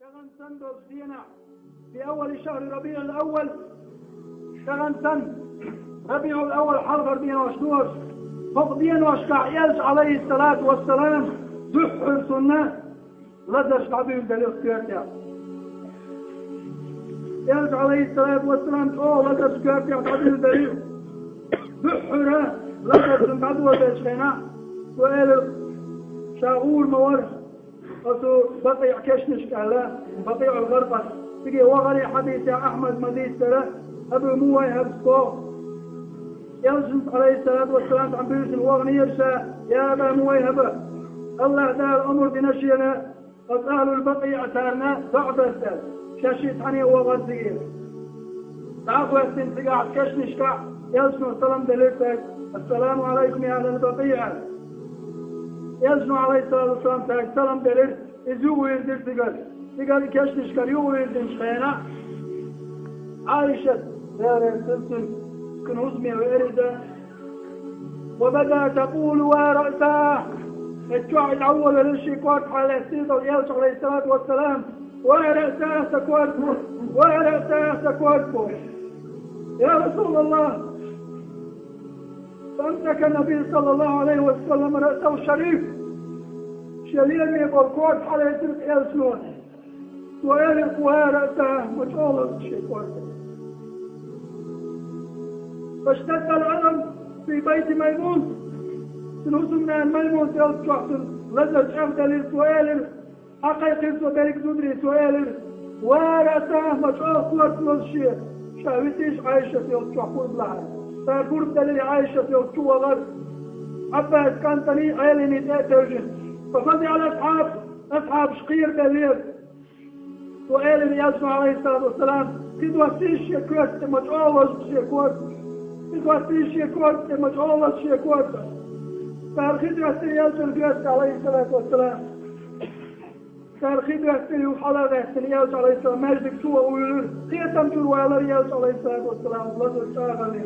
شغن سن دوزينا في أول شهر ربيع الأول شغن سن ربيع الأول حلقر بين وشنور فقدين وشكع يلج عليه الصلاة والسلام دحر سنة لدى شعبين دليل سكرتيا يلج عليه الصلاة والسلام تقول لدى سكرتيا شعبين دليل دحر لدى سنقدوة بيشغينا وقال شاغول مورس أصو بقيع كشنش كهلا بقيع الغربة تجي وغري حديث يا أحمد مديس ترى أبو موي هبسكو يلجم عليه الصلاة والسلام عن بيوش الوغني يرشا يا أبا موي هبا الله دار الأمر بنشينا أسأل البقيع تارنا بعد السال شاشيت عني وغرزير تعقوا استنتقاع كشنش كع يلجم السلام دليلتك السلام عليكم يا أهل البقيع يلجم عليه الصلاة والسلام تاك سلام دليل إزو ويردر تقال كشنش كريو ويردن شخينا عائشة دار سلسل كنوزمي وإردة وبدأ تقول ورأساه الشعب الأول للشيكوات على السيد واليلج عليه الصلاة والسلام ورأساه سكواتكم ورأساه سكواتكم يا رسول الله فأمسك النبي صلى الله عليه وسلم رأسه الشريف شليل يبقى على السيد يلسون ويلق ورأساه وشغل الشيكوات فاشتد الألم في بيت ميمون سنوسمنا ميمون تلتشعصن لذل أفضل السؤال حقيقي سؤالك تدري سؤال ورأساه مشغل قوة الشيء شاويتيش عايشة تلتشعصن بلعها فأقول دليل عايشة تلتشو وغر عباس كان تني عيلي تأتوجن ففضي على أصحاب شقير دليل سؤال اللي يسمع عليه الصلاة والسلام تدوسيش يكوت مجعولش يكوت تدوسيش يكوت مجعولش يكوت فالخدر السنيال الجوات عليه الصلاة والسلام فالخدر السنيال وحلقة السنيال عليه السلام ماجدك سوى ويقول قيتم جروا على ريال عليه الصلاة والسلام الله الشاغل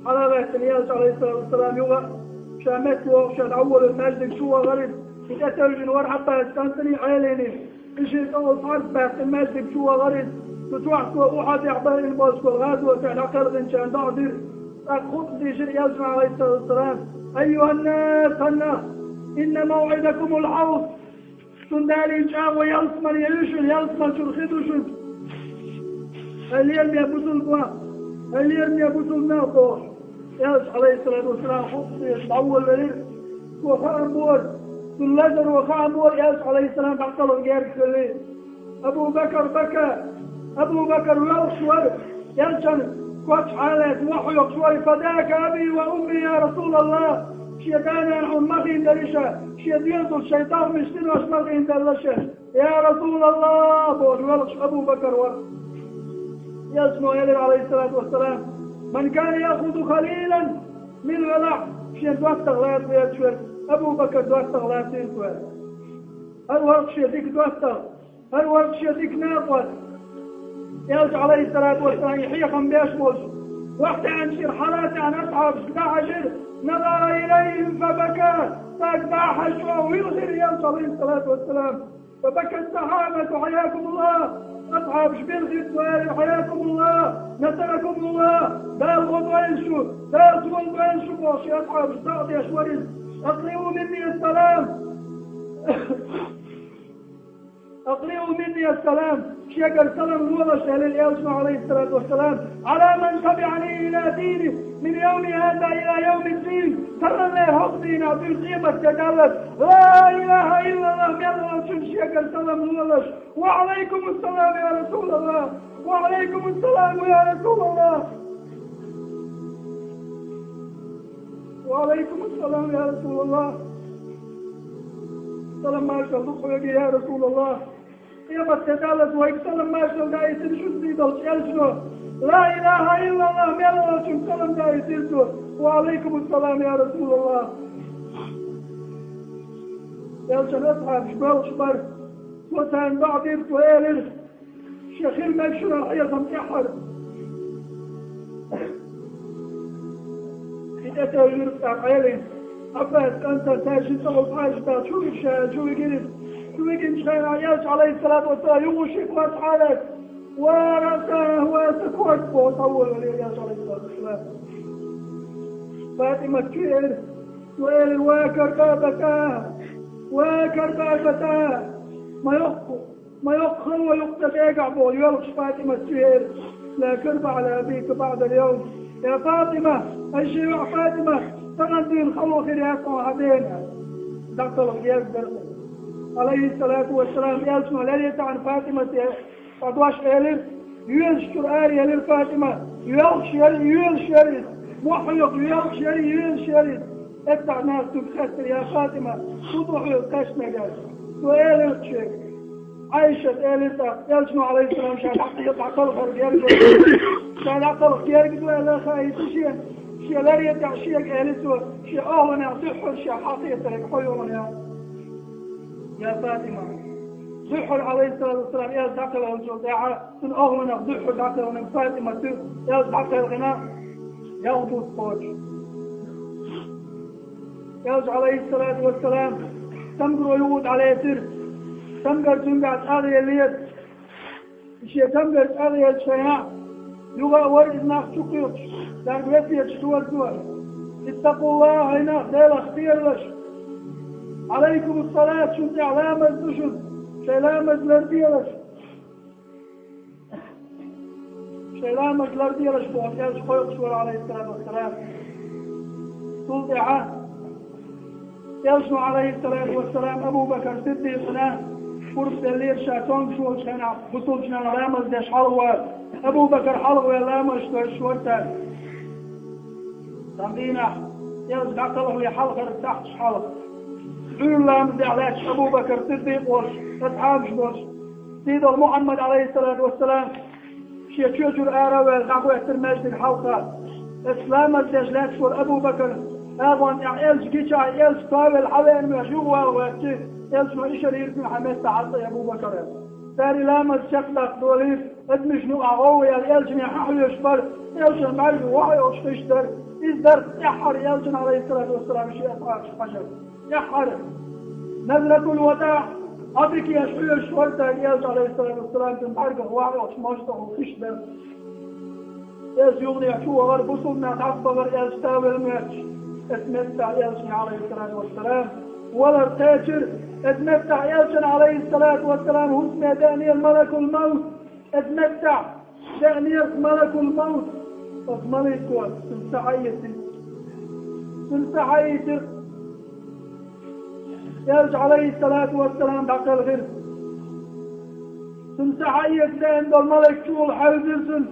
حلقة السنيال عليه الصلاة والسلام يوغا شامت وشان أول الماجدك سوى غريب إذا ترجن ورحبها استنسني عيليني إشي أول فرد بس الماجدك سوى غريب تتوحكوا أحد يعبر الموسكو الغازوة تعلق الغنشان دعدير أخذ دي شيء يسمع عليه الصلاة والسلام أيها الناس إن موعدكم الحوض سندالي جاء ويلسمن يلسمن شرخدوشن اليوم يبوزل بوا اليوم يبوزل ناطوح يلس عليه الصلاة والسلام خذ يتعول لليل وخام بور سلجر وخام بور يلس عليه السلام بعطل غير كلي أبو بكر بكى أبو بكر يلسور يلسن كوتش حالة وحي شوي فداك أبي وأمي يا رسول الله شيطان ينحن مغين دلشة شيطان الشيطان مشتين وش مغين دلشة يا رسول الله بول ولش أبو بكر يسمع يلي عليه الصلاة والسلام من كان يأخذ خليلا من غلع شيء دوست غلات ويتشور أبو بكر دوست غلات ويتشور هل ورق شيء ديك دوست هل ورق شيء ديك ناقوت يلجأ عليه الصلاة والسلام يحيقهم بيشمش وقت عن شرحلات عن أصحاب 11 نظر إليهم فبكى فأكبع حشوه ويغزر يلجأ عليه الصلاة والسلام فبكى الصحابة حياكم الله أصحاب شبيل السؤال حياكم الله نسلكم الله دار غضوين شو دار غضوين شو بوشي أصحاب الصعد يا شوريز أقلعوا مني السلام أقلعوا مني السلام شيخ سلام الوضع شهل يسمع عليه الصلاة والسلام على من تبعني إلى دينه من يوم هذا إلى يوم الدين صلى الله حقدينا في قيمة تجلت لا إله إلا الله يلا شن شيخ سلام الوضع وعليكم السلام يا رسول الله وعليكم السلام يا رسول الله وعليكم السلام يا رسول الله سلام ما شاء الله يا رسول الله يا بتدالت ويكسلم ما شاء الله يسير شو لا إله إلا الله يلا شو سلام دا يسير وعليكم السلام يا رسول الله يا شباب أصحاب شبر وتان بعض سؤال شيخين مكشور الحياة مكحر إذا تجرب تعقيلين عباس أنت تاجي تغل حاجة شو يجرب سويقين شخير عياش عليه الصلاة والسلام يوشك واسحالك ورساه واسكوك وطول عياش عليه الصلاة والسلام فاطمة كير سؤال واكر بابتاه ما يقخل ويقتل عبو يلقش فاطمة كير لا كرب على أبيك بعد اليوم يا فاطمة الشيوع فاطمة تغندين خلو خيرياتنا وعدينا دكتور الغياز درسل عليه الصلاة والسلام يلسمع لليت عن فاطمة فدواش إلير يلشكر آريا للفاطمة يلشري محيق يلشري ابتع ناس تبخسر يا فاطمة تضحي القشنة وإلير تشيك عايشة إليتا يلسمع عليه السلام شان حق يطع طلقر يرجو شان عطلق يرجو إلا خايف شيء لا يدع شيء إليتو شيء أهون يعطيحر شيء حقيقة يحيون يا فاطمة ضحر عليه الصلاة والسلام يا داخل الجوداعة من أهون ضحر داخل من فاطمة يا داخل الغناء يا وضوء فوج يا عليه الصلاة والسلام تمقر يود عليه سر تمقر جنقات أغي اليد شيء تمقر أغي الشياع يغا ورد ناس شقيق دار بيتي شتوى الدول اتقوا الله هنا ديل اختير لش عليكم الصلاة شنت علامة الدشن شيلامة لرديلش شيلامة لرديلش بوحيالش خويق شوال عليه الصلاة والسلام توضيعه يلشنو عليه الصلاة والسلام أبو بكر صديقنا فرص الليل شاتون شوال شنا بطول شنا علامة ديش حلوة أبو بكر حلوة لامة شورتان تنبينا يلز عقله لحلقة تحت حلقة دول لام دي علاش أبو بكر صديق ورش أصحاب شورش سيدنا محمد عليه الصلاة والسلام شيء تشجر آراوي الغابو احترماج دي الحلقة إسلام الدجلات شور أبو بكر أظن إلش كيشا إلش طاول حوين مجوة وكي إلش ما إيش ريرتني حماس تعطي أبو بكر تاري لام الشقلق دوليف ادمش نوع غوي إلش نححل يشبر إلش المعرف وحي وشتشتر إزدر يحر إلش عليه الصلاة والسلام شيء أطاق حجر يحر نزلة الوداع أبيك يشحي الشورتا إلش عليه الصلاة والسلام تنحرق وحي وشمشته وخشبه إلش يغني عشوه غير بصلنا تعصب غير إلش تاوي الماتش اتمتع يلشن عليه الصلاة والسلام ولا التاجر اتمتع يلشن عليه الصلاة والسلام هو اسمه دانيال ملك الموت اتمتع دانيال ملك الموت ملك سلسعية يرجع عليه الصلاة والسلام بعد الغرب سلسعية لأن الملك شو حرزل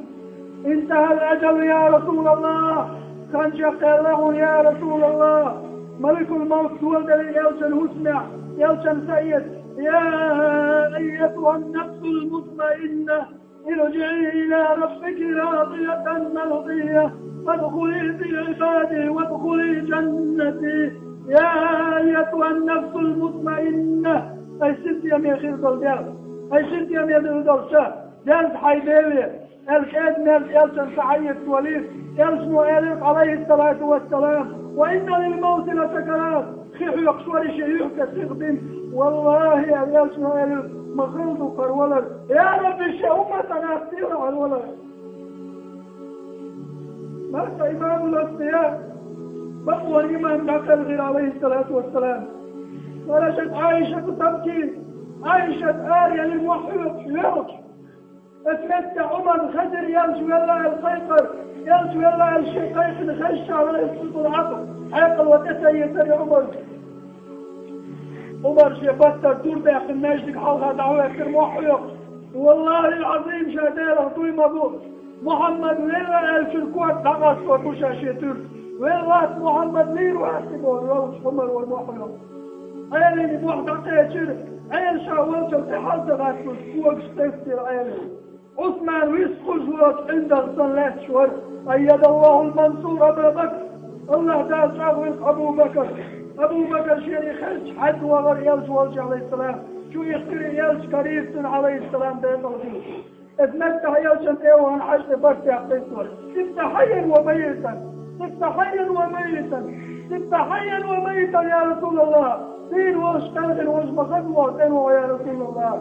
انتهى الأجل يا رسول الله كان شق له يا رسول الله ملك الموت ولد يلشن واسمع يلشن سيد يا أيتها النفس المطمئنة ارجعي إلى ربك راضية مرضية فادخلي في عبادي وادخلي جنتي يا أيتها النفس المطمئنة أي ست يا ميخير دلدال أي ست يا ميخير دلشا جالس حيبيلي الكاد ناس يلشن سعيد وليد يلشن وإليق عليه الصلاة والسلام وإن للموت لسكرات خيح يقشور شيوخ كتخدم والله يا يلشن وإليق مخلط وكرولد يا رب الشهومة تنافسير على الولد مرت إمام الأصفياء بقوى الإمام دخل غير عليه الصلاة والسلام ورشت عائشة تبكي عائشة آرية للمحيط يرج اتمتع عمر خدر يلجو يلا القيقر يلجو يلا الشقيق نخش على السلط العقل عقل وتسيسر يا عمر شفتر دور باقي الناجدك حلقة دعوة كر محيط والله العظيم شادير طوي مبوط محمد ويلا الشركوات دغس وكوشا شيتور ويلا محمد لير واسبور روش عمر والمحيط عيالي بوحدة تيشير عيال شاولت وتحلت غاسوس فوق شتفتر عيالي عثمان ويسخج ورد عند الصلاة شور أيد الله المنصور أبا بكر الله تعالى شاويق أبو بكر شيري خرج حد وغر يلج والج عليه السلام شو يختري يلج قريب عليه السلام بين الغدير اتمتع يلج ايوان حجر برتع قيسور تفتحيا وميتا صرت حيا وميتا يا رسول الله، دين وش كلب وش بصد وعتنوا يا رسول الله،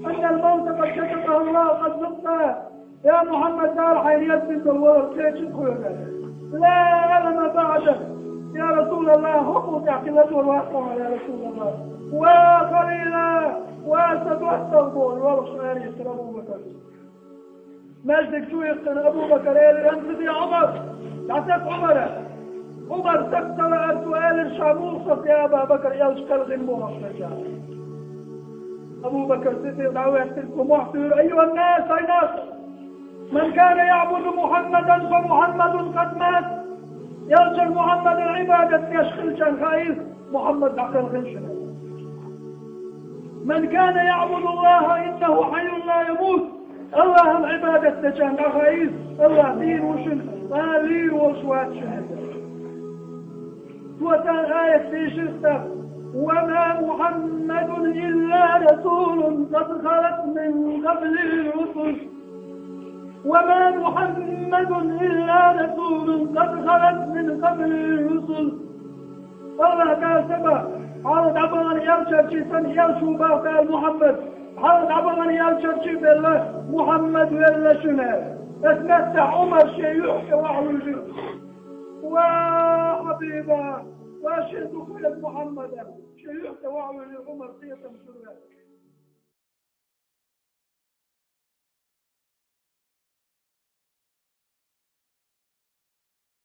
أن الموت قد كتبه الله قد نقطه يا محمد قال حين يدفن بالورد كيف تدخل لا ألم بعده يا رسول الله، هبط اعتماد والواقع يا رسول الله، وقليلا وستحت البول والشعر يسر أبو بكر مجدك شو يقتن أبو بكر إلي أنت يا عمر تعتف عمر تقتل سؤال الشاموسة يا أبا بكر يا أشكال غنبوها أبو بكر سيدي دعوة تلكم محصر أيها الناس أي ناس من كان يعبد محمدا فمحمد قد مات يرجل محمد العبادة يشخل شان خايف محمد عقل غنشنا من كان يعبد الله إنه حي لا يموت الله العبادة شان خايف الله دين وشن قالين وصوات شهد وتان آية في شخصة وما محمد إلا رسول قد خلت من قبل الرسل وما محمد إلا رسول قد خلت من قبل الرسل الله قال سبا حالت عبغان يرشد شيطان يرشو قال محمد حالت عبغان يرشد شي بالله محمد ولا شنا اسمت عمر شيء يحكي وعلوجه وحبيبا واشهد خير محمد شيء يحكي وعلوجه عمر قية مسؤولة